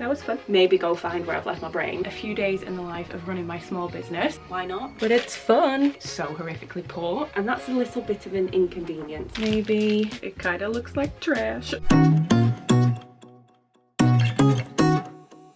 that was fun. Maybe go find where I've left my brain. A few days in the life of running my small business. Why not? But it's fun. So horrifically poor, and that's a little bit of an inconvenience. Maybe it kind of looks like trash.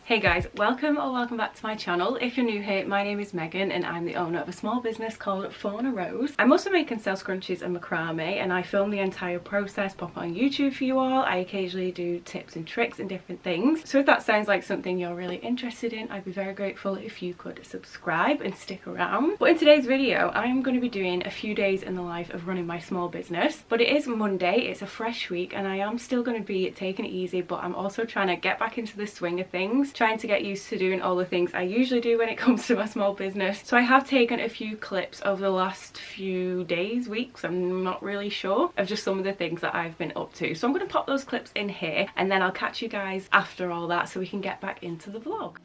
Hey guys, welcome back to my channel. If you're new here, my name is Megan and I'm the owner of a small business called Fauna Rose. I'm also making sell scrunchies and macrame, and I film the entire process, pop it on YouTube for you all. I occasionally do tips and tricks and different things. So if that sounds like something you're really interested in, I'd be very grateful if you could subscribe and stick around. But in today's video, I'm going to be doing a few days in the life of running my small business. But it is Monday, it's a fresh week, and I am still going to be taking it easy, but I'm also trying to get back into the swing of things, trying to get used to doing all the things I usually do when it comes to my small business. So I have taken a few clips over the last few days, weeks, I'm not really sure, of just some of the things that I've been up to. So I'm going to pop those clips in here and then I'll catch you guys after all that so we can get back into the vlog.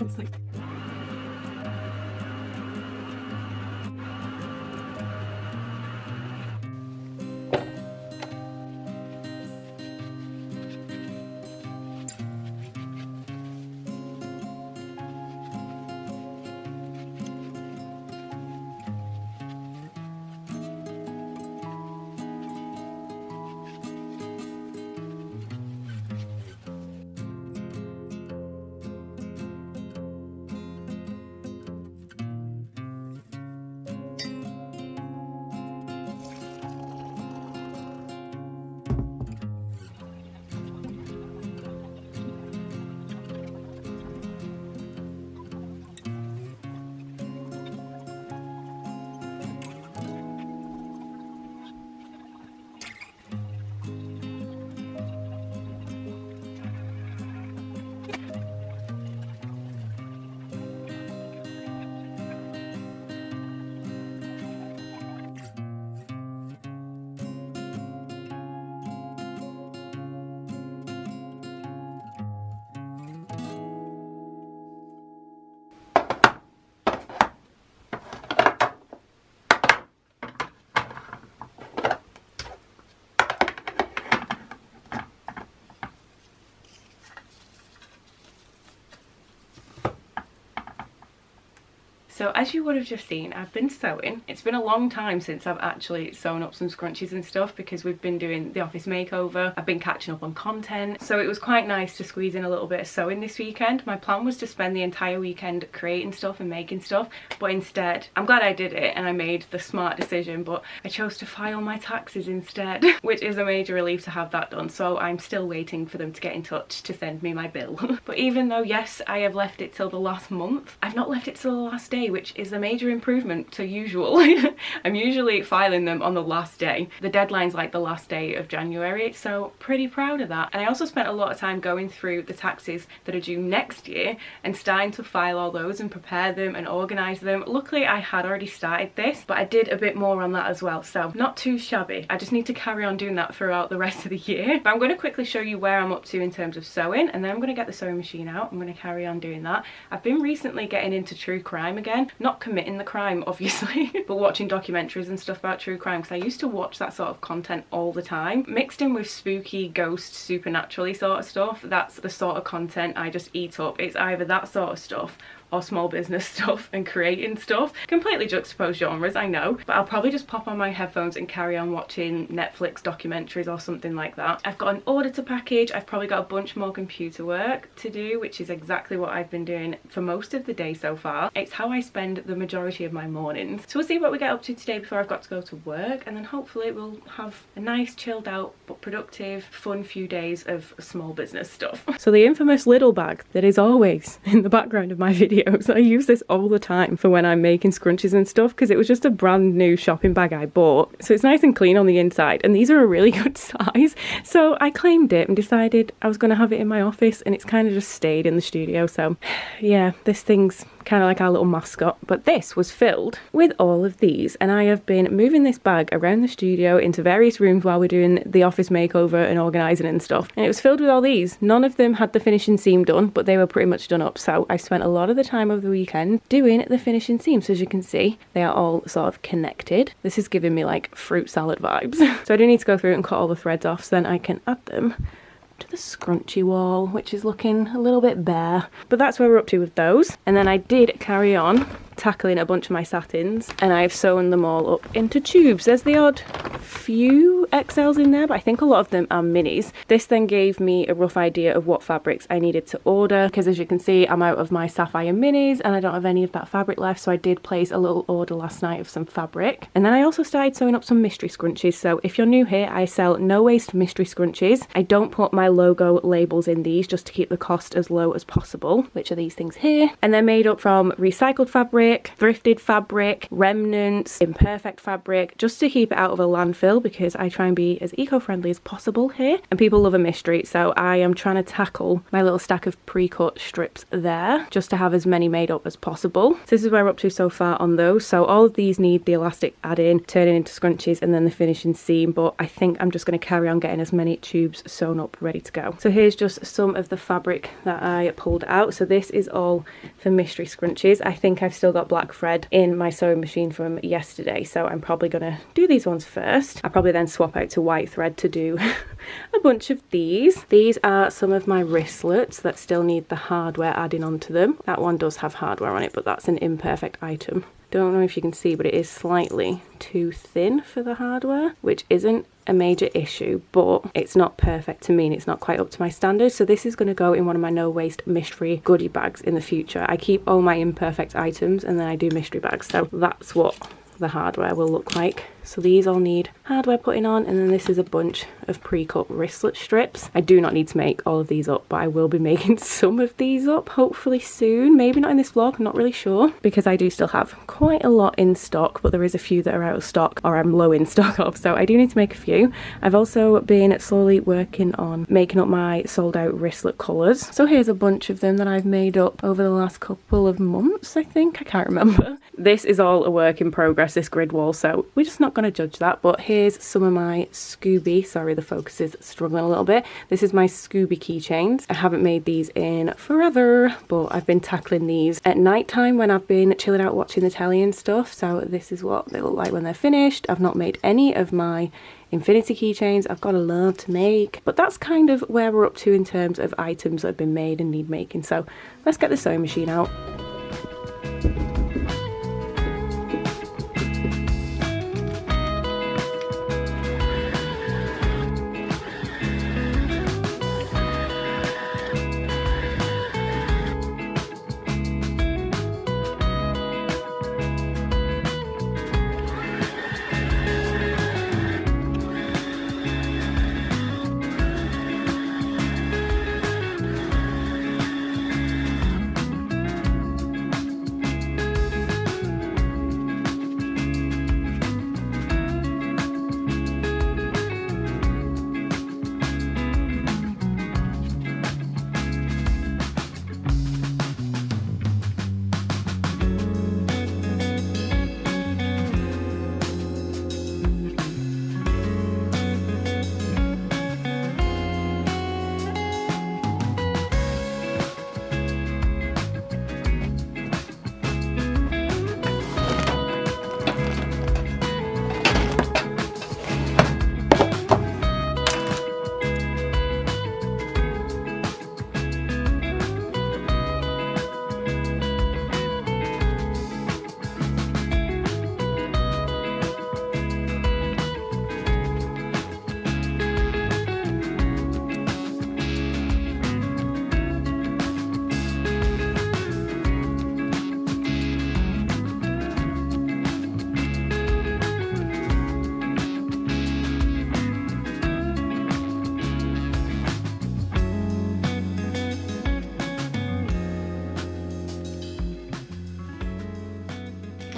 I was like, So as you would have just seen, I've been sewing. It's been a long time since I've actually sewn up some scrunchies and stuff because we've been doing the office makeover. I've been catching up on content. So it was quite nice to squeeze in a little bit of sewing this weekend. My plan was to spend the entire weekend creating stuff and making stuff, but instead, I'm glad I did it and I made the smart decision, but I chose to file my taxes instead, which is a major relief to have that done. So I'm still waiting for them to get in touch to send me my bill. But even though, yes, I have left it till the last month, I've not left it till the last day, which is a major improvement to usual. I'm usually filing them on the last day. The deadline's like the last day of January, so pretty proud of that. And I also spent a lot of time going through the taxes that are due next year and starting to file all those and prepare them and organise them. Luckily I had already started this, but I did a bit more on that as well, so not too shabby. I just need to carry on doing that throughout the rest of the year. But I'm going to quickly show you where I'm up to in terms of sewing, and then I'm going to get the sewing machine out. I'm going to carry on doing that. I've been recently getting into true crime again, not committing the crime obviously, but watching documentaries and stuff about true crime, because I used to watch that sort of content all the time, mixed in with spooky, ghost, supernaturally sort of stuff. That's the sort of content I just eat up. It's either that sort of stuff or small business stuff and creating stuff. Completely juxtaposed genres, I know, but I'll probably just pop on my headphones and carry on watching Netflix documentaries or something like that. I've got an order to package. I've probably got a bunch more computer work to do, which is exactly what I've been doing for most of the day so far. It's how I spend the majority of my mornings. So we'll see what we get up to today before I've got to go to work, and then hopefully we'll have a nice chilled out but productive fun few days of small business stuff. So the infamous little bag that is always in the background of my videos, I use this all the time for when I'm making scrunchies and stuff, because it was just a brand new shopping bag I bought, so it's nice and clean on the inside, and these are a really good size. So I claimed it and decided I was going to have it in my office, and it's kind of just stayed in the studio. So yeah, this thing's kind of like our little mascot. But this was filled with all of these, and I have been moving this bag around the studio into various rooms while we're doing the office makeover and organising and stuff, and it was filled with all these. None of them had the finishing seam done, but they were pretty much done up, so I spent a lot of the time over the weekend doing the finishing seams. So as you can see, they are all sort of connected. This is giving me like fruit salad vibes. So I do need to go through and cut all the threads off so then I can add them to the scrunchy wall, which is looking a little bit bare. But that's where we're up to with those. And then I did carry on tackling a bunch of my satins, and I've sewn them all up into tubes. There's the odd few XLs in there, but I think a lot of them are minis. This then gave me a rough idea of what fabrics I needed to order, because as you can see, I'm out of my sapphire minis and I don't have any of that fabric left, so I did place a little order last night of some fabric. And then I also started sewing up some mystery scrunchies. So if you're new here, I sell no waste mystery scrunchies. I don't put my logo labels in these just to keep the cost as low as possible, which are these things here, and they're made up from recycled fabric, thrifted fabric, remnants, imperfect fabric, just to keep it out of a landfill, because I try and be as eco-friendly as possible here, and people love a mystery, so I am trying to tackle my little stack of pre-cut strips there just to have as many made up as possible. So this is where we're up to so far on those. So all of these need the elastic add-in, turning into scrunchies, and then the finishing seam, but I think I'm just going to carry on getting as many tubes sewn up ready to go. So here's just some of the fabric that I pulled out. So this is all the mystery scrunchies. I think I've still got black thread in my sewing machine from yesterday, so I'm probably going to do these ones first. I'll probably then swap out to white thread to do a bunch of these. These are some of my wristlets that still need the hardware adding onto them. That one does have hardware on it, but that's an imperfect item. Don't know if you can see, but it is slightly too thin for the hardware, which isn't a major issue, but it's not perfect to me and it's not quite up to my standards. So this is going to go in one of my no waste mystery goodie bags in the future. I keep all my imperfect items and then I do mystery bags, so that's what the hardware will look like. So these all need hardware putting on, and then this is a bunch of pre-cut wristlet strips. I do not need to make all of these up, but I will be making some of these up hopefully soon. Maybe not in this vlog, not really sure, because I do still have quite a lot in stock, but there is a few that are out of stock or I'm low in stock of, so I do need to make a few. I've also been slowly working on making up my sold out wristlet colours. So here's a bunch of them that I've made up over the last couple of months, I think. I can't remember. This is all a work in progress, this grid wall, so we're just not going to judge that. But here's some of my Scooby, sorry the focus is struggling a little bit. This is my Scooby keychains. I haven't made these in forever, but I've been tackling these at night time when I've been chilling out watching the telly and stuff. So this is what they look like when they're finished. I've not made any of my infinity keychains. I've got a lot to make, but that's kind of where we're up to in terms of items that have been made and need making. So let's get the sewing machine out.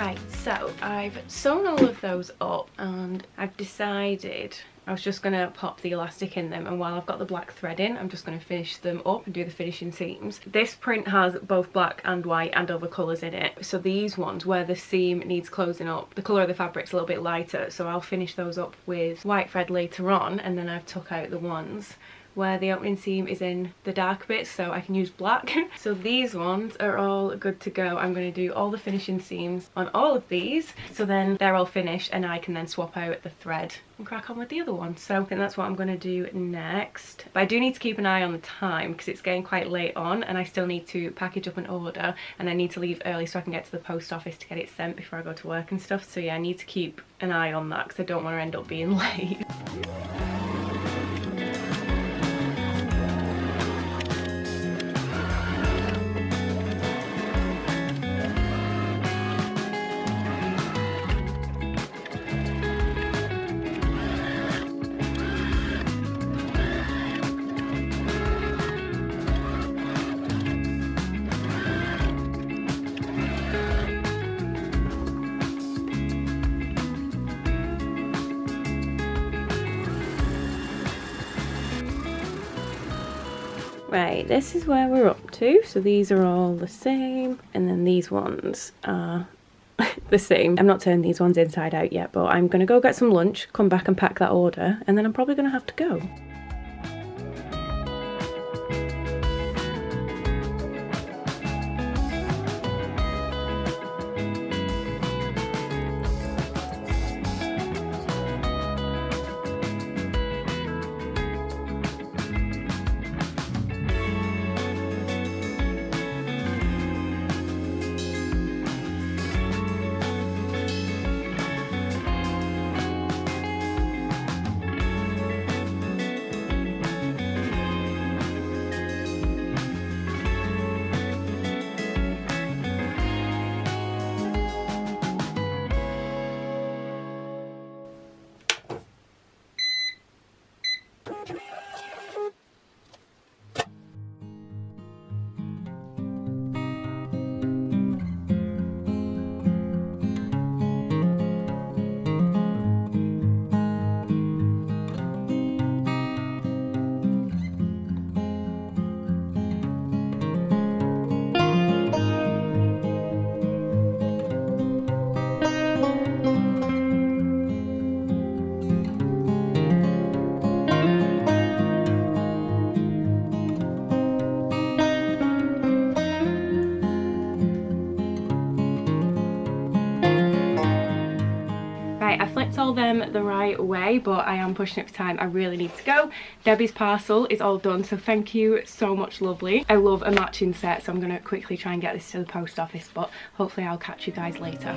Right, so I've sewn all of those up and I've decided I was just going to pop the elastic in them, and while I've got the black thread in, I'm just going to finish them up and do the finishing seams. This print has both black and white and other colours in it, so these ones where the seam needs closing up, the colour of the fabric's a little bit lighter, so I'll finish those up with white thread later on, and then I've took out the ones where the opening seam is in the dark bits so I can use black. So these ones are all good to go. I'm going to do all the finishing seams on all of these, so then they're all finished and I can then swap out the thread and crack on with the other one. So I think that's what I'm going to do next. But I do need to keep an eye on the time because it's getting quite late on and I still need to package up an order, and I need to leave early so I can get to the post office to get it sent before I go to work and stuff. So yeah, I need to keep an eye on that because I don't want to end up being late. Right, this is where we're up to. So these are all the same, and then these ones are the same. I've not turned these ones inside out yet, but I'm gonna go get some lunch, come back and pack that order, and then I'm probably gonna have to go. I flipped all them the right way, but I am pushing it for time. I really need to go. Debbie's parcel is all done, so thank you so much, lovely. I love a matching set, so I'm going to quickly try and get this to the post office, but hopefully I'll catch you guys later.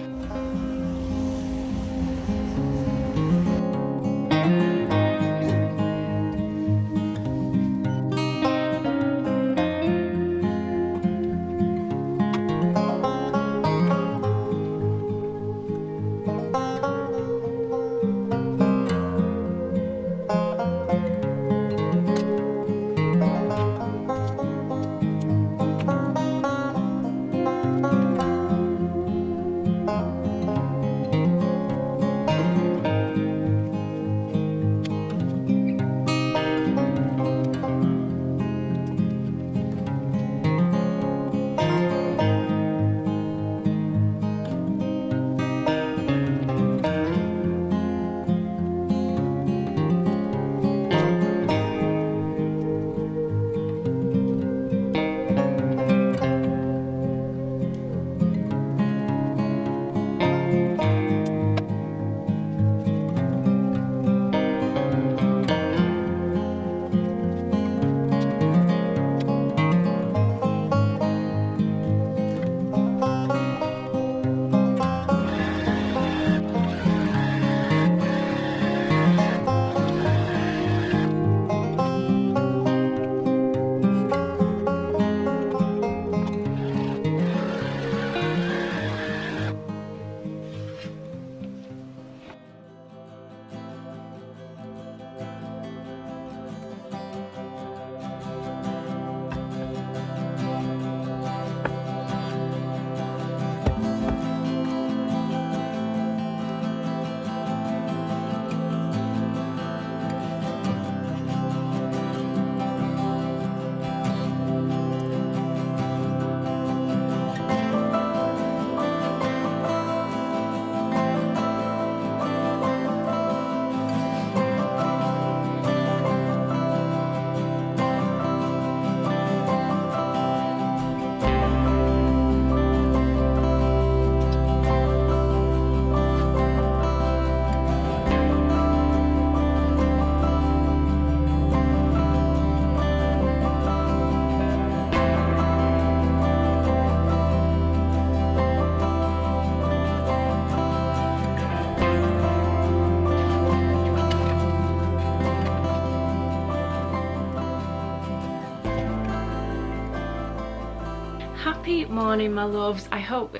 Morning, my loves. I hope...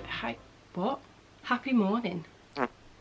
What? Happy morning.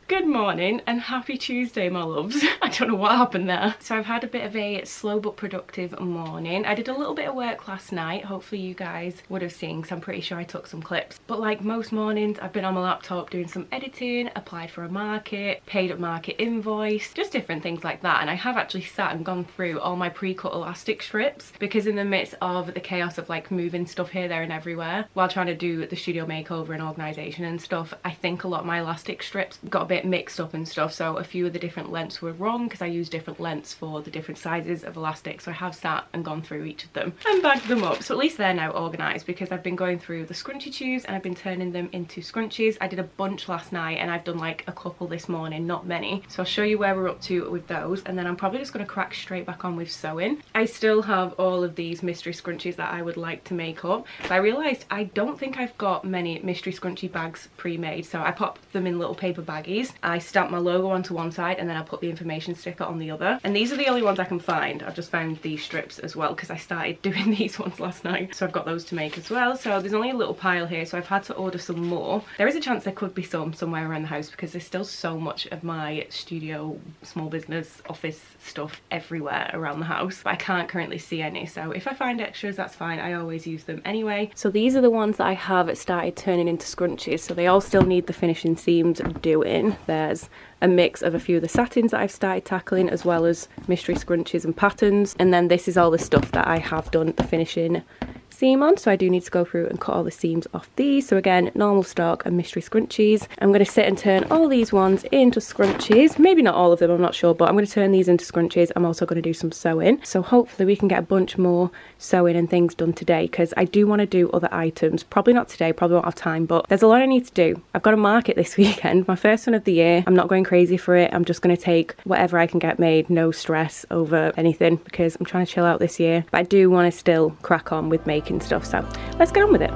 Good morning and happy Tuesday, my loves. I don't know what happened there. So I've had a bit of a slow but productive morning. I did a little bit of work last night. Hopefully you guys would have seen, because I'm pretty sure I took some clips. But like most mornings, I've been on my laptop doing some editing, applied for a market, paid a market invoice, just different things like that. And I have actually sat and gone through all my pre-cut elastic strips, because in the midst of the chaos of like moving stuff here, there and everywhere, while trying to do the studio makeover and organisation and stuff, I think a lot of my elastic strips got a bit mixed up and stuff. So a few of the different lengths were wrong, because I use different lengths for the different sizes of elastic. So I have sat and gone through each of them and bagged them up. So at least they're now organised, because I've been going through the scrunchy chews and I've been turning them into scrunchies. I did a bunch last night and I've done like a couple this morning, not many. So I'll show you where we're up to with those, and then I'm probably just going to crack straight back on with sewing. I still have all of these mystery scrunchies that I would like to make up, but I realised I don't think I've got many mystery scrunchie bags pre-made. So I popped them in little paper baggies. I stamp my logo onto one side and then I put the information sticker on the other, and these are the only ones I can find. I've just found these strips as well because I started doing these ones last night, so I've got those to make as well. So there's only a little pile here, so I've had to order some more. There is a chance there could be some somewhere around the house, because there's still so much of my studio, small business, office stuff everywhere around the house, but I can't currently see any. So if I find extras, that's fine. I always use them anyway. So these are the ones that I have started turning into scrunchies, so they all still need the finishing seams doing. There's a mix of a few of the satins that I've started tackling, as well as mystery scrunchies and patterns, and then this is all the stuff that I have done the finishing seam on. So I do need to go through and cut all the seams off these. So again, normal stock and mystery scrunchies. I'm going to sit and turn all these ones into scrunchies. Maybe not all of them, I'm not sure, but I'm going to turn these into scrunchies. I'm also going to do some sewing, so hopefully we can get a bunch more sewing and things done today, because I do want to do other items. Probably not today, probably won't have time, but there's a lot I need to do. I've got a market this weekend, my first one of the year. I'm not going crazy for it. I'm just going to take whatever I can get made, no stress over anything, because I'm trying to chill out this year, but I do want to still crack on with making stuff, so let's get on with it.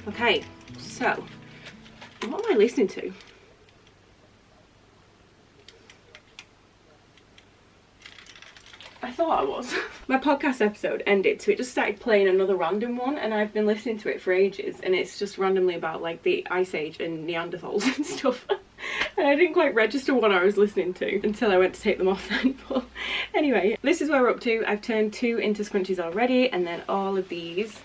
Okay, so what am I listening to? I thought I was. My podcast episode ended, so it just started playing another random one, and I've been listening to it for ages, and it's just randomly about like the Ice Age and Neanderthals and stuff. And I didn't quite register what I was listening to until I went to take them off then. But anyway, this is where we're up to. I've turned 2 into scrunchies already, and then all of these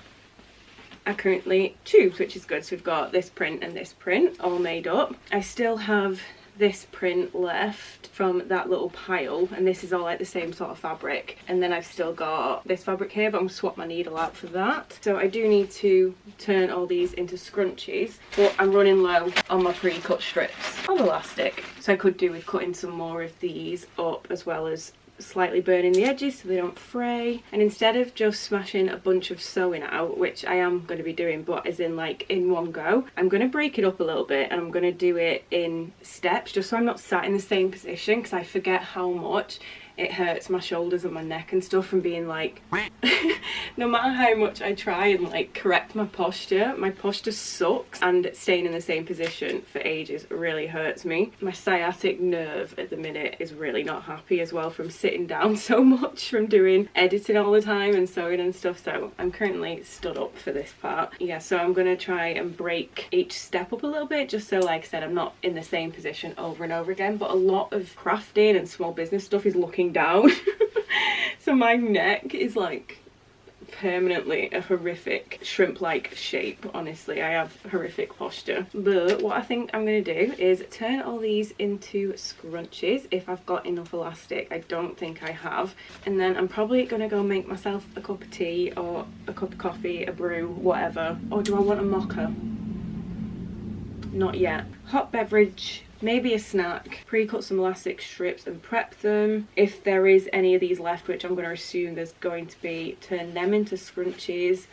are currently tubes, which is good. So we've got this print and this print all made up. I still have this print left from that little pile, and this is all like the same sort of fabric, and then I've still got this fabric here, but I'm gonna swap my needle out for that. So I do need to turn all these into scrunchies, but I'm running low on my pre-cut strips of elastic, so I could do with cutting some more of these up, as well as slightly burning the edges so they don't fray. And instead of just smashing a bunch of sewing out, which I am going to be doing, but as in like in one go, I'm going to break it up a little bit and I'm going to do it in steps, just so I'm not sat in the same position, because I forget how much it hurts my shoulders and my neck and stuff from being like no matter how much I try and like correct my posture sucks, and staying in the same position for ages really hurts me. My sciatic nerve at the minute is really not happy as well, from sitting down so much, from doing editing all the time and sewing and stuff. So I'm currently stood up for this part. Yeah, so I'm gonna try and break each step up a little bit, just so, like I said, I'm not in the same position over and over again. But a lot of crafting and small business stuff is looking down so my neck is like permanently a horrific shrimp-like shape. Honestly, I have horrific posture. But what I think I'm going to do is turn all these into scrunchies if I've got enough elastic. I don't think I have. And then I'm probably going to go make myself a cup of tea or a cup of coffee, a brew, whatever. Or do I want a mocha? Not yet. Hot beverage, maybe a snack, pre-cut some elastic strips and prep them. If there is any of these left, which I'm going to assume there's going to be, turn them into scrunchies.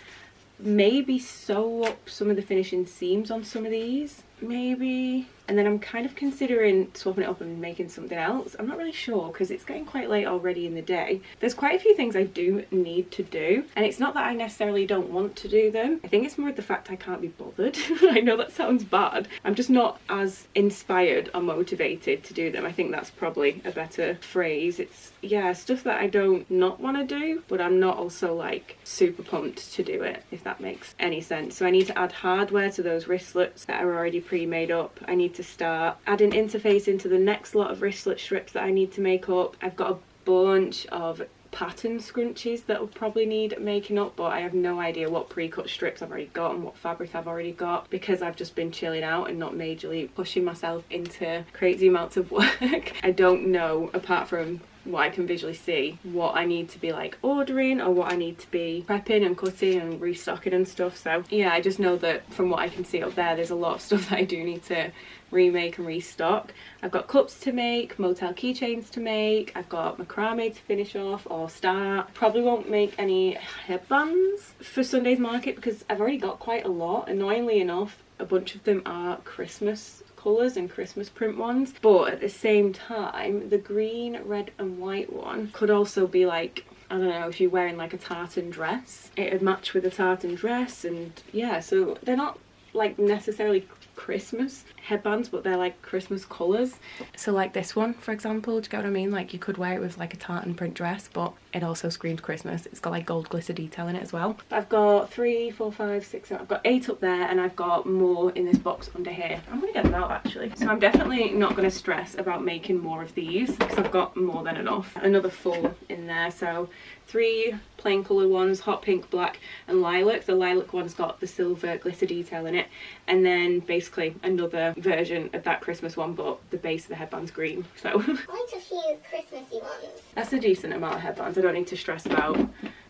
Maybe sew up some of the finishing seams on some of these, maybe. And then I'm kind of considering swapping it up and making something else. I'm not really sure, because it's getting quite late already in the day. There's quite a few things I do need to do, and it's not that I necessarily don't want to do them. I think it's more the fact I can't be bothered. I know that sounds bad. I'm just not as inspired or motivated to do them. I think that's probably a better phrase. It's, yeah, stuff that I don't not want to do, but I'm not also like super pumped to do it, if that makes any sense. So I need to add hardware to those wristlets that are already pre-made up. I need to start adding interface into the next lot of wristlet strips that I need to make up. I've got a bunch of pattern scrunchies that will probably need making up, but I have no idea what pre-cut strips I've already got and what fabric I've already got, because I've just been chilling out and not majorly pushing myself into crazy amounts of work. I don't know, apart from what I can visually see, what I need to be like ordering or what I need to be prepping and cutting and restocking and stuff. So yeah, I just know that from what I can see up there, there's a lot of stuff that I do need to remake and restock. I've got cups to make, motel keychains to make, I've got macrame to finish off or start. Probably won't make any headbands for Sunday's market because I've already got quite a lot. Annoyingly enough, a bunch of them are Christmas colours and Christmas print ones, but at the same time the green, red and white one could also be like, I don't know, if you're wearing like a tartan dress, it would match with a tartan dress. And yeah, so they're not like necessarily Christmas headbands, but they're like Christmas colours. So like this one, for example, do you get what I mean? Like you could wear it with like a tartan print dress, but it also screams Christmas. It's got like gold glitter detail in it as well. I've got 3, 4, 5, 6, 7, I've got 8 up there, and I've got more in this box under here. I'm gonna get them out actually. So I'm definitely not gonna stress about making more of these because I've got more than enough. Another 4 in there, so 3 plain colour ones, hot pink, black and lilac. The lilac one's got the silver glitter detail in it, and then basically another version of that Christmas one, but the base of the headband's green. So quite a few Christmassy ones. That's a decent amount of headbands. I don't need to stress about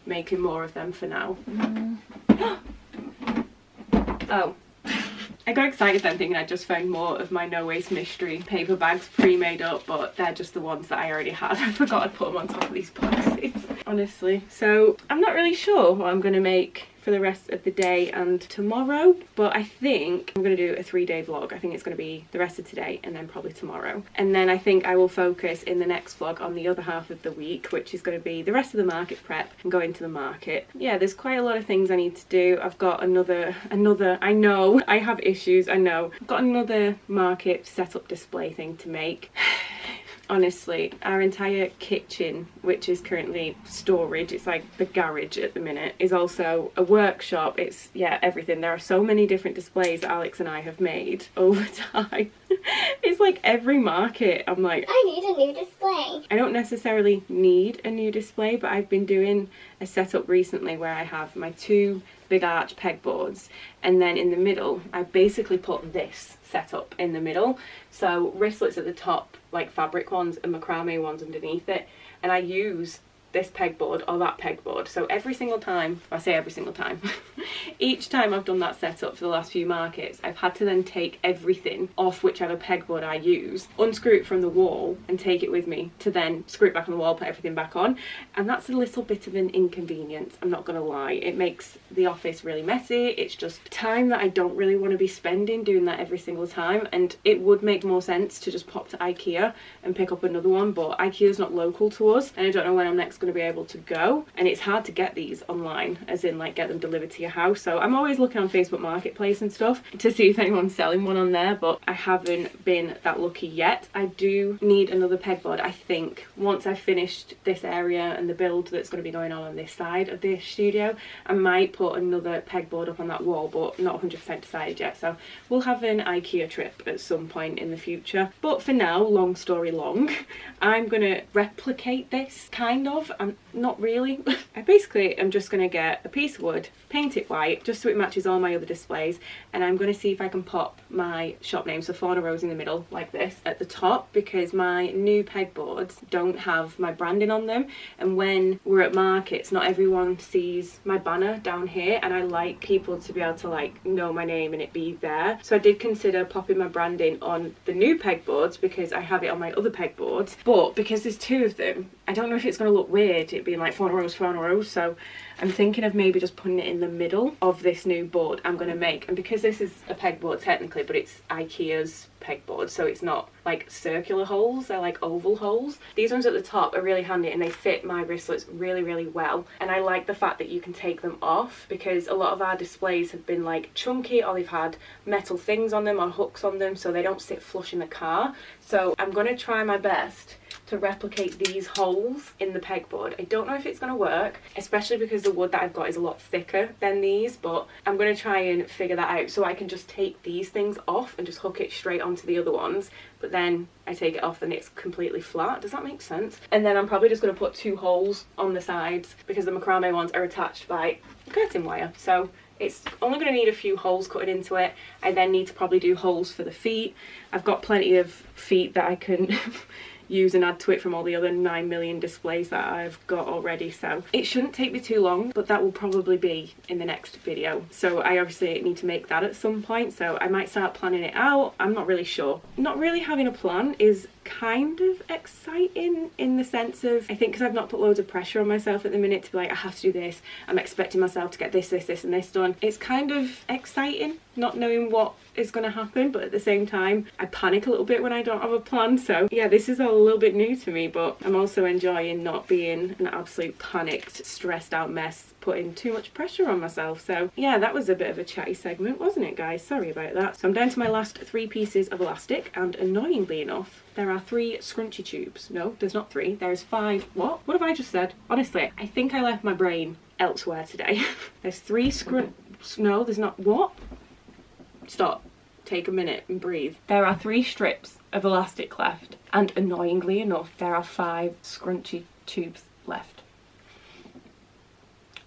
making more of them for now. Oh, I got excited then thinking I just found more of my No Waste Mystery paper bags pre-made up, but they're just the ones that I already had. I forgot I'd put them on top of these boxes, honestly. So I'm not really sure what I'm going to make for the rest of the day and tomorrow, but I think I'm going to do a 3-day vlog. I think it's going to be the rest of today and then probably tomorrow, and then I think I will focus in the next vlog on the other half of the week, which is going to be the rest of the market prep and going to the market. Yeah, there's quite a lot of things I need to do. I've got another I know I have issues, I know. I've got another market setup display thing to make. Honestly, our entire kitchen, which is currently storage, it's like the garage at the minute, is also a workshop. It's, yeah, everything. There are so many different displays that Alex and I have made over time. It's like every market I'm like, I need a new display. I don't necessarily need a new display, but I've been doing a setup recently where I have my 2 big arch pegboards, and then in the middle I basically put this setup in the middle. So wristlets at the top, like fabric ones, and macrame ones underneath it, and I use this pegboard or that pegboard. So every single time, I say every single time, each time I've done that setup for the last few markets, I've had to then take everything off whichever pegboard I use, unscrew it from the wall and take it with me to then screw it back on the wall, put everything back on. And that's a little bit of an inconvenience, I'm not gonna lie. It makes the office really messy. It's just time that I don't really want to be spending doing that every single time, and it would make more sense to just pop to IKEA and pick up another one, but IKEA's not local to us and I don't know when I'm next going to be able to go, and it's hard to get these online, as in like get them delivered to your house. So I'm always looking on Facebook Marketplace and stuff to see if anyone's selling one on there, but I haven't been that lucky yet. I do need another pegboard, I think, once I've finished this area and the build that's going to be going on this side of the studio. I might put another pegboard up on that wall, but not 100% decided yet, so we'll have an IKEA trip at some point in the future. But for now, long story long, I'm gonna replicate this, kind of. I'm not really. I basically am just gonna get a piece of wood, paint it white just so it matches all my other displays, and I'm gonna see if I can pop my shop name, so Fauna Rose, in the middle like this at the top, because my new pegboards don't have my branding on them, and when we're at markets not everyone sees my banner down here, and I like people to be able to like know my name and it be there. So I did consider popping my branding on the new pegboards because I have it on my other pegboards, but because there's two of them, I don't know if it's going to look weird it being like Fauna Rose, so I'm thinking of maybe just putting it in the middle of this new board I'm going to make. And because this is a pegboard technically, but it's IKEA's pegboard, so it's not like circular holes, they're like oval holes. These ones at the top are really handy and they fit my wristlets really well, and I like the fact that you can take them off, because a lot of our displays have been like chunky, or they've had metal things on them or hooks on them, so they don't sit flush in the car. So I'm going to try my best to replicate these holes in the pegboard. I don't know if it's going to work, especially because the wood that I've got is a lot thicker than these, but I'm going to try and figure that out so I can just take these things off and just hook it straight onto the other ones, but then I take it off and it's completely flat. Does that make sense? And then I'm probably just going to put 2 holes on the sides because the macrame ones are attached by curtain wire, so it's only going to need a few holes cut into it. I then need to probably do holes for the feet. I've got plenty of feet that I can use and add to it from all the other 9 million displays that I've got already, so it shouldn't take me too long, but that will probably be in the next video. So I obviously need to make that at some point, so I might start planning it out. I'm not really sure. Not really having a plan is kind of exciting in the sense of, I think because I've not put loads of pressure on myself at the minute to be like, I have to do this, I'm expecting myself to get this and this done. It's kind of exciting not knowing what is going to happen, but at the same time I panic a little bit when I don't have a plan. So yeah, this is all a little bit new to me, but I'm also enjoying not being an absolute panicked, stressed out mess, putting too much pressure on myself. So yeah, that was a bit of a chatty segment, wasn't it, guys? Sorry about that. So I'm down to my last 3 pieces of elastic, and annoyingly enough, there are 3 scrunchy tubes. No, there's not 3, there's 5. What have I just said? Honestly, I think I left my brain elsewhere today. There's 3 no, there's not. What? Stop. Take a minute and breathe. There are 3 strips of elastic left, and annoyingly enough, there are 5 scrunchy tubes left.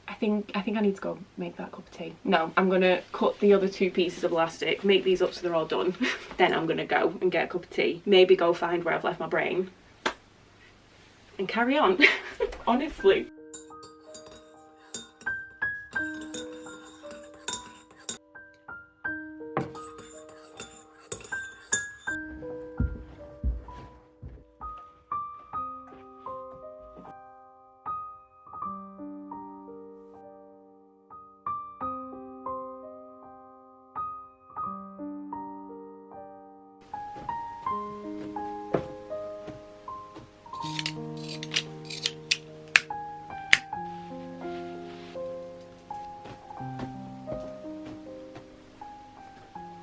I think I need to go make that cup of tea. No, I'm gonna cut the other 2 pieces of elastic, make these up so they're all done. Then I'm gonna go and get a cup of tea, maybe go find where I've left my brain, and carry on. Honestly.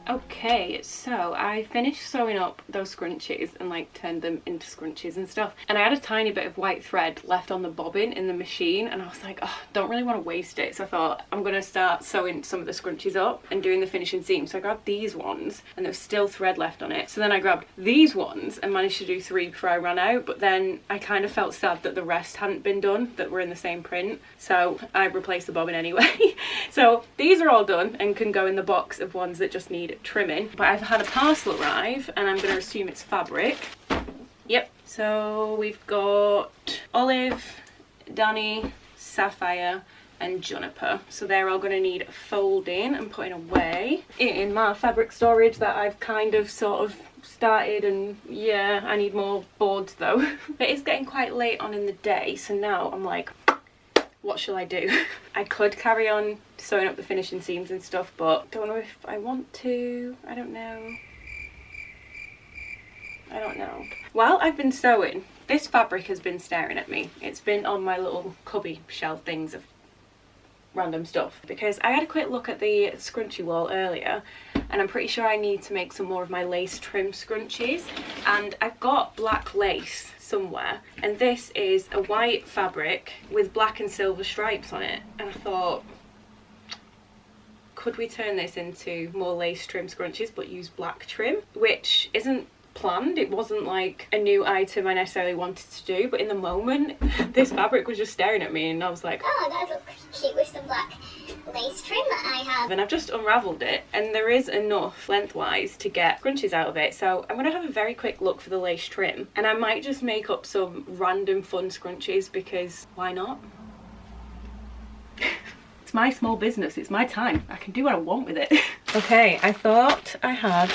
Okay, so I finished sewing up those scrunchies and like turned them into scrunchies and stuff, and I had a tiny bit of white thread left on the bobbin in the machine, and I was like, oh, don't really want to waste it, so I thought I'm gonna start sewing some of the scrunchies up and doing the finishing seam. So I grabbed these ones and there was still thread left on it, so then I grabbed these ones and managed to do 3 before I ran out, but then I kind of felt sad that the rest hadn't been done that were in the same print, so I replaced the bobbin anyway. So these are all done and can go in the box of ones that just need trimming. But I've had a parcel arrive and I'm going to assume it's fabric. Yep, so we've got olive Danny, Sapphire and Juniper. So they're all going to need folding and putting away in my fabric storage that I've kind of sort of started, and yeah, I need more boards though. It is getting quite late on in the day, so now I'm like, what shall I do? I could carry on sewing up the finishing seams and stuff, but don't know if I want to. I don't know. While I've been sewing, this fabric has been staring at me. It's been on my little cubby shelf things of random stuff, because I had a quick look at the scrunchie wall earlier, and I'm pretty sure I need to make some more of my lace trim scrunchies, and I've got black lace somewhere, and this is a white fabric with black and silver stripes on it, and I thought, could we turn this into more lace trim scrunchies but use black trim, which isn't planned. It wasn't like a new item I necessarily wanted to do, but in the moment this fabric was just staring at me and I was like, oh, that would look cute with some black lace trim that I have. and I've just unravelled it, and there is enough lengthwise to get scrunchies out of it, so I'm going to have a very quick look for the lace trim, and I might just make up some random fun scrunchies, because why not? It's my small business, it's my time, I can do what I want with it. Okay, I thought I had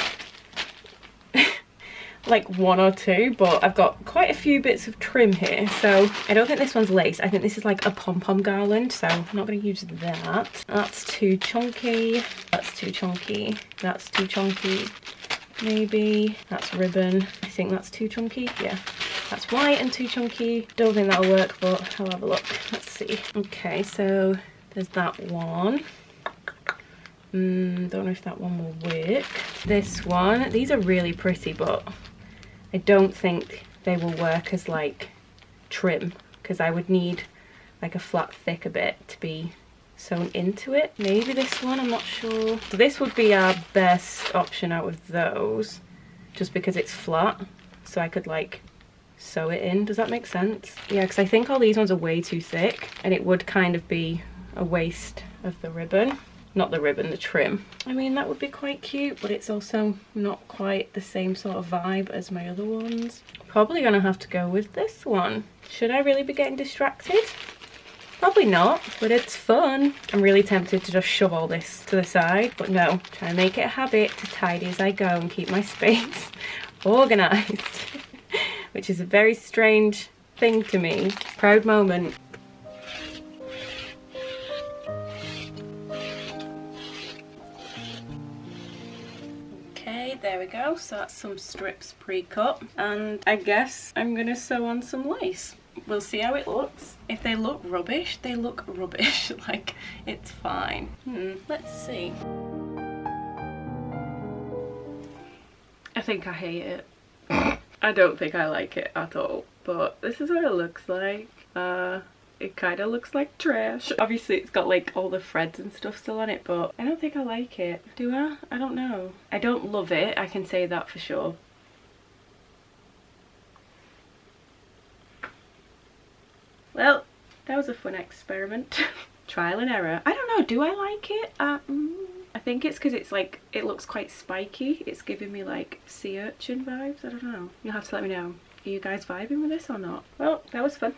like one or two, but I've got quite a few bits of trim here, so I don't think this one's lace. I think this is like a pom-pom garland, so I'm not going to use that. That's too chunky, that's too chunky, that's too chunky, maybe that's ribbon. I think that's too chunky. Yeah, that's white and too chunky. Don't think that'll work, but I'll have a look. Let's see. Okay, so there's that one. Don't know if that one will work. This one, these are really pretty, but I don't think they will work as like trim, because I would need like a flat thicker bit to be sewn into it. Maybe this one, I'm not sure. So this would be our best option out of those, just because it's flat, so I could like sew it in. Does that make sense? Yeah, because I think all these ones are way too thick, and it would kind of be a waste of the ribbon. Not the ribbon, the trim. I mean, that would be quite cute, but it's also not quite the same sort of vibe as my other ones. Probably gonna have to go with this one. Should I really be getting distracted? Probably not, but it's fun. I'm really tempted to just shove all this to the side, but no. Try and make it a habit to tidy as I go and keep my space organised, which is a very strange thing to me. Proud moment. There we go, so that's some strips pre-cut, and I guess I'm gonna sew on some lace. We'll see how it looks. If they look rubbish, they look rubbish. Like, it's fine. Let's see. I think I hate it. I don't think I like it at all, but this is what it looks like. It kind of looks like trash. Obviously it's got like all the threads and stuff still on it, but I don't think I like it. Do I? I don't know. I don't love it, I can say that for sure. Well, that was a fun experiment. Trial and error. I don't know, do I like it? I think it's because it's like, it looks quite spiky. It's giving me like sea urchin vibes. I don't know. You'll have to let me know. Are you guys vibing with this or not? Well, that was fun.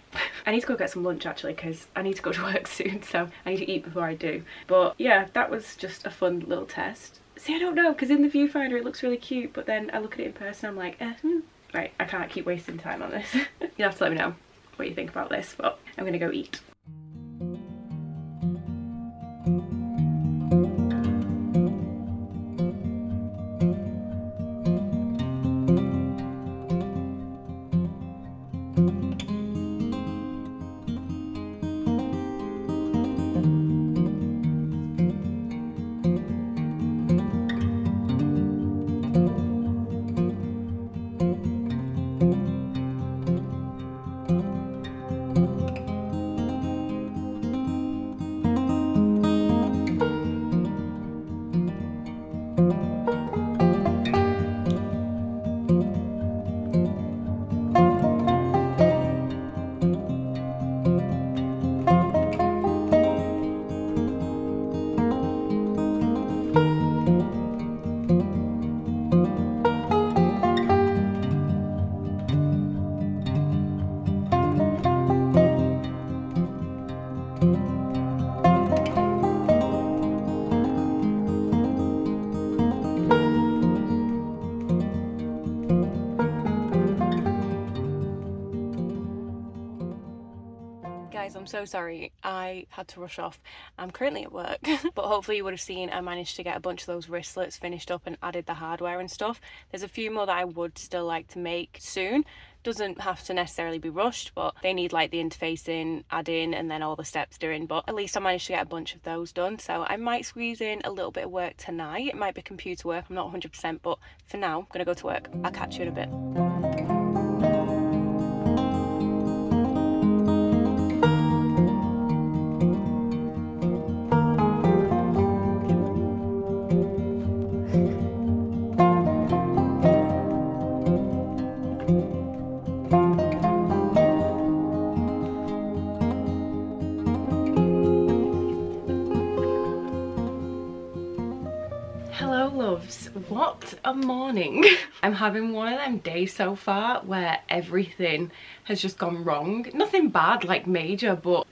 I need to go get some lunch actually, because I need to go to work soon, so I need to eat before I do. But yeah, that was just a fun little test. See, I don't know, because in the viewfinder it looks really cute, but then I look at it in person, I'm like, right, I can't keep wasting time on this. You'll have to let me know what you think about this, but I'm gonna go eat. guys, I'm so sorry. I had to rush off. I'm currently at work, but hopefully you would have seen I managed to get a bunch of those wristlets finished up and added the hardware and stuff. There's a few more that I would still like to make soon. Doesn't have to necessarily be rushed, but they need like the interfacing, adding, and then all the steps doing. But at least I managed to get a bunch of those done, so I might squeeze in a little bit of work tonight. It might be computer work, I'm not 100%, but for now I'm gonna go to work. I'll catch you in a bit. Hello loves, what a morning. I'm having one of them days so far where everything has just gone wrong. Nothing bad like major, but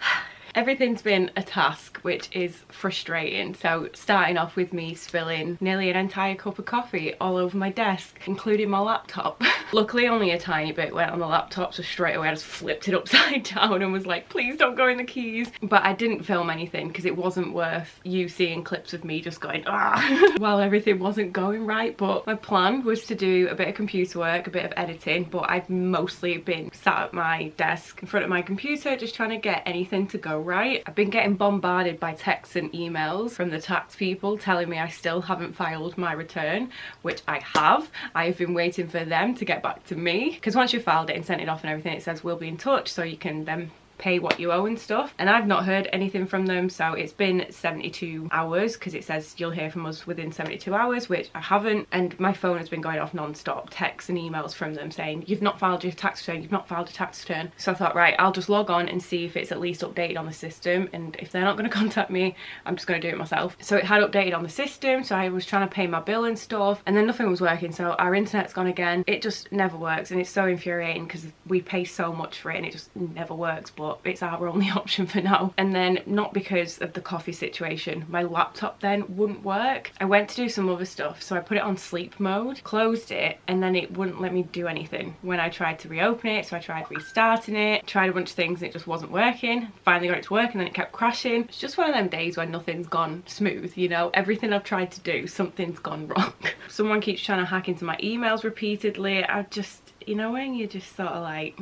everything's been a task, which is frustrating. So starting off with me spilling nearly an entire cup of coffee all over my desk, including my laptop. Luckily only a tiny bit went on the laptop, so straight away I just flipped it upside down and was like, please don't go in the keys. But I didn't film anything because it wasn't worth you seeing clips of me just going ah while everything wasn't going right. But my plan was to do a bit of computer work, a bit of editing, but I've mostly been sat at my desk in front of my computer just trying to get anything to go right. I've been getting bombarded by texts and emails from the tax people telling me I still haven't filed my return, which I have. I've been waiting for them to get back to me, because once you've filed it and sent it off and everything, it says we'll be in touch, so you can then pay what you owe and stuff, and I've not heard anything from them. So it's been 72 hours because it says you'll hear from us within 72 hours, which I haven't, and my phone has been going off non-stop, texts and emails from them saying you've not filed your tax return, you've not filed a tax return. So I thought, right, I'll just log on and see if it's at least updated on the system, and if they're not going to contact me, I'm just going to do it myself. So it had updated on the system, so I was trying to pay my bill and stuff, and then nothing was working. So our internet's gone again. It just never works, and it's so infuriating because we pay so much for it and it just never works, but it's our only option for now. And then, not because of the coffee situation, my laptop then wouldn't work. I went to do some other stuff, so I put it on sleep mode, closed it, and then it wouldn't let me do anything when I tried to reopen it. So I tried restarting it, tried a bunch of things, and it just wasn't working. Finally got it to work, and then it kept crashing. It's just one of them days when nothing's gone smooth, you know? Everything I've tried to do, something's gone wrong. Someone keeps trying to hack into my emails repeatedly. I just, you know, when you just sort of like...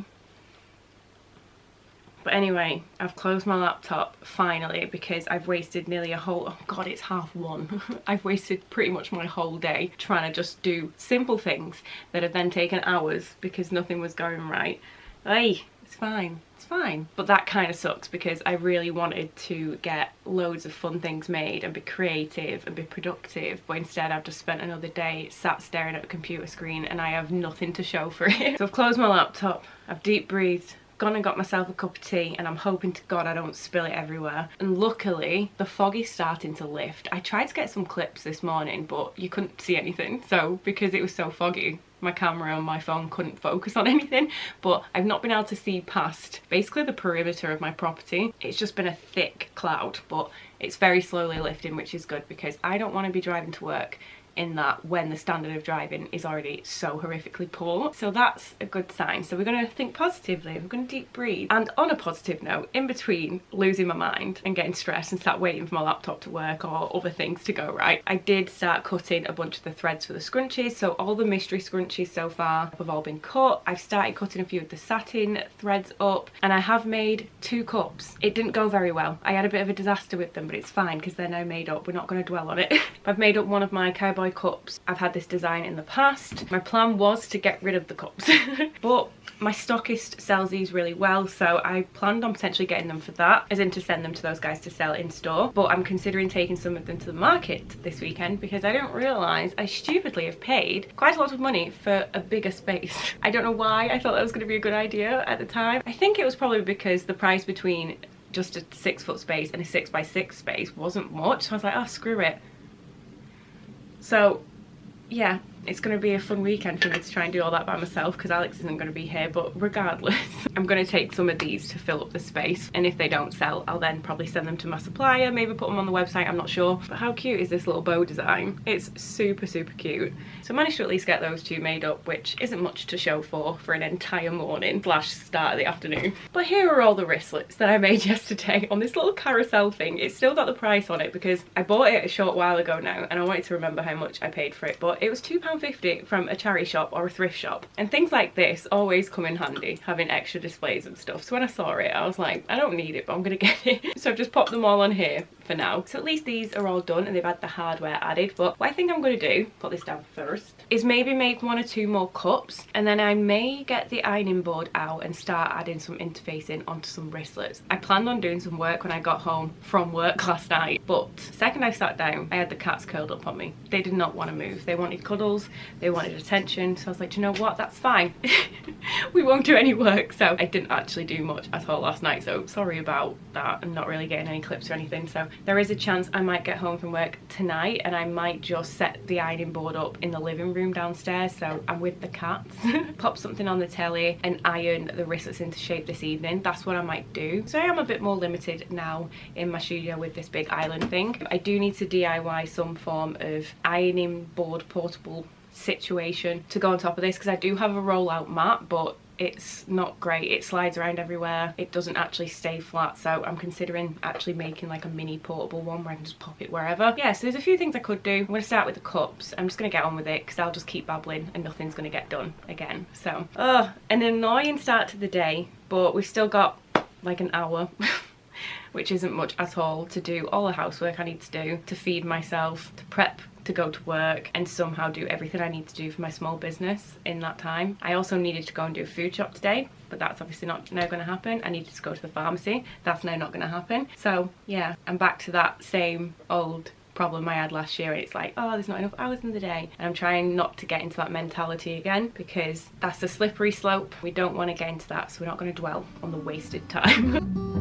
But anyway, I've closed my laptop finally because I've wasted nearly a whole, oh god, it's 1:30. I've wasted pretty much my whole day trying to just do simple things that have then taken hours because nothing was going right. Hey, it's fine, it's fine. But that kind of sucks because I really wanted to get loads of fun things made and be creative and be productive, but instead I've just spent another day sat staring at a computer screen and I have nothing to show for it. So I've closed my laptop, I've deep breathed, gone and got myself a cup of tea, and I'm hoping to god I don't spill it everywhere. And luckily the fog is starting to lift. I tried to get some clips this morning, but you couldn't see anything, so because it was so foggy my camera on my phone couldn't focus on anything. But I've not been able to see past basically the perimeter of my property. It's just been a thick cloud, but it's very slowly lifting, which is good because I don't want to be driving to work in that when the standard of driving is already so horrifically poor. So that's a good sign. So we're going to think positively, we're going to deep breathe. And on a positive note, in between losing my mind and getting stressed and start waiting for my laptop to work or other things to go right, I did start cutting a bunch of the threads for the scrunchies. So all the mystery scrunchies so far have all been cut. I've started cutting a few of the satin threads up, and I have made 2 cups. It didn't go very well. I had a bit of a disaster with them, but it's fine because they're now made up. We're not going to dwell on it. I've made up one of my cowboy cups. I've had this design in the past. My plan was to get rid of the cups but my stockist sells these really well, so I planned on potentially getting them for that, as in to send them to those guys to sell in store. But I'm considering taking some of them to the market this weekend because I didn't realise I stupidly have paid quite a lot of money for a bigger space. I don't know why I thought that was going to be a good idea at the time. I think it was probably because the price between just a 6-foot space and a 6x6 space wasn't much, so I was like, oh screw it. So yeah, it's going to be a fun weekend for me to try and do all that by myself because Alex isn't going to be here. But regardless, I'm going to take some of these to fill up the space, and if they don't sell, I'll then probably send them to my supplier, maybe put them on the website, I'm not sure. But how cute is this little bow design? It's super cute. So I managed to at least get those two made up, which isn't much to show for an entire morning slash start of the afternoon. But here are all the wristlets that I made yesterday on this little carousel thing. It's still got the price on it because I bought it a short while ago now and I wanted to remember how much I paid for it, but it was £2.50 from a charity shop or a thrift shop. And things like this always come in handy, having extra displays and stuff. So when I saw it, I was like, I don't need it, but I'm gonna get it. So I've just popped them all on here for now. So at least these are all done and they've had the hardware added. But what I think I'm going to do, put this down first, is maybe make 1 or 2 more cups, and then I may get the ironing board out and start adding some interfacing onto some wristlets. I planned on doing some work when I got home from work last night, but the second I sat down, I had the cats curled up on me. They did not want to move. They wanted cuddles, they wanted attention, so I was like, do you know what, that's fine. We won't do any work. So I didn't actually do much at all last night, so sorry about that. I'm not really getting any clips or anything. So there is a chance I might get home from work tonight and I might just set the ironing board up in the living room downstairs, so I'm with the cats. Pop something on the telly and iron the wristlets into shape this evening. That's what I might do. So I am a bit more limited now in my studio with this big island thing. I do need to DIY some form of ironing board portable situation to go on top of this, because I do have a rollout mat, but it's not great. It slides around everywhere. It doesn't actually stay flat, so I'm considering actually making like a mini portable one where I can just pop it wherever. Yeah, so there's a few things I could do. I'm going to start with the cups. I'm just going to get on with it because I'll just keep babbling and nothing's going to get done again. So, an annoying start to the day, but we've still got like an hour which isn't much at all, to do all the housework I need to do, to feed myself, to prep to go to work, and somehow do everything I need to do for my small business in that time. I also needed to go and do a food shop today, but that's obviously not now going to happen. I needed to go to the pharmacy. That's now not going to happen. So yeah, I'm back to that same old problem I had last year. It's like, oh, there's not enough hours in the day, and I'm trying not to get into that mentality again, because that's a slippery slope. We don't want to get into that, so we're not going to dwell on the wasted time.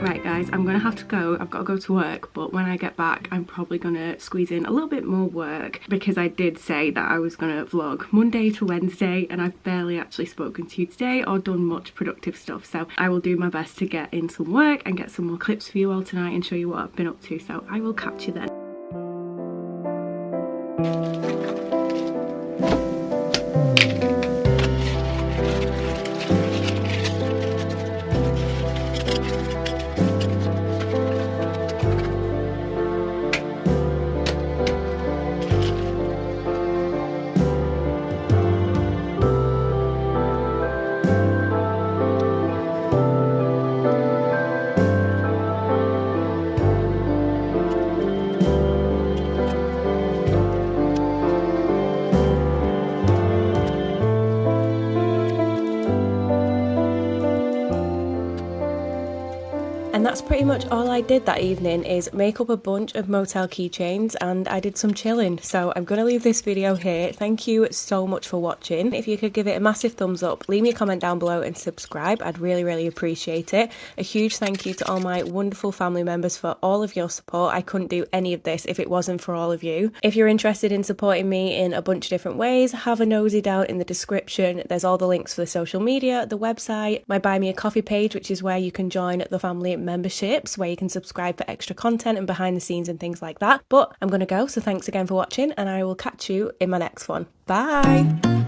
Right guys, I'm gonna have to go. I've got to go to work, but when I get back I'm probably gonna squeeze in a little bit more work because I did say that I was gonna vlog Monday to Wednesday and I've barely actually spoken to you today or done much productive stuff. So I will do my best to get in some work and get some more clips for you all tonight and show you what I've been up to. So I will catch you then. And that's pretty much all I did that evening, is make up a bunch of motel keychains, and I did some chilling. So I'm going to leave this video here. Thank you so much for watching. If you could give it a massive thumbs up, leave me a comment down below and subscribe. I'd really appreciate it. A huge thank you to all my wonderful family members for all of your support. I couldn't do any of this if it wasn't for all of you. If you're interested in supporting me in a bunch of different ways, have a nosy down in the description. There's all the links for the social media, the website, my Buy Me a Coffee page, which is where you can join the family memberships, where you can subscribe for extra content and behind the scenes and things like that. But I'm gonna go, so thanks again for watching and I will catch you in my next one. Bye.